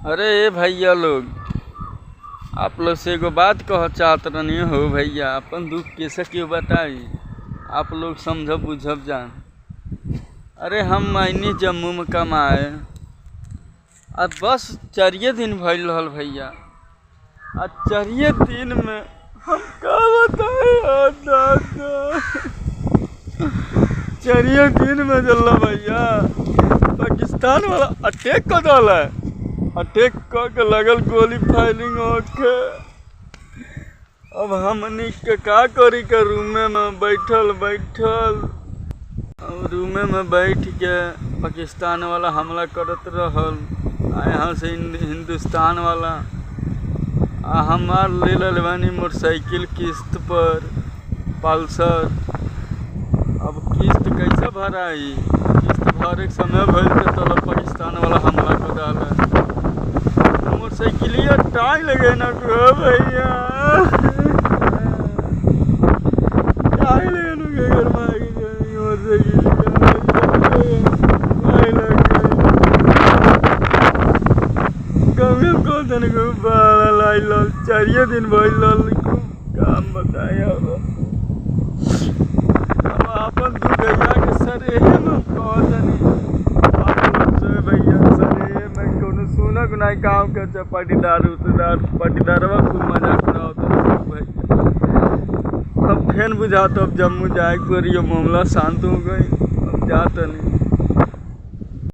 अरे ए भैया लोग, आप लोग से एगो बात कह चाहत रहनी हो भैया। अपन दुख कैसे क्यों बताई, आप लोग समझब बुझब जान। अरे हम आईनी जम्मू में कमाए, आज बस 4 दिन भइल रहल भैया। आज 4 दिन में हम का बताए दादा। 4 दिन में जल्ला भैया पाकिस्तान वाला अटैक कर डाला है। अटैक कर के लगल गोली फायरिंग होके। अब हमनी के का करी के रूमे में बैठल रूमे में बैठ के पाकिस्तान वाला हमला करत रहल। यहाँ से हिंदुस्तान वाला हमार ले लल बानी मोटरसाइकिल किस्त पर पल्सर। अब किस्त कैसे भराई, किस्त भरे के समय भइल तो पाकिस्तान वाला हमला कर डाला। मोटरसाइकिलिया टाइम लगे ना को भैया, टाइम लगे ना के घर में आगे मोटरसाइकिलिया कभी को तन को बाला लाई लल 4 दिन भइल लल। काम बताए अब अपन दू भैया के सरे में कहतनी भैया सरे में कोनो सुनक नहीं गाँव के पाटीदारवा खूब मजाक उड़ावत भैया। अब फेन बुझात अब जम्मू जाए को मामला शांत हो गई। अब जात नहीं।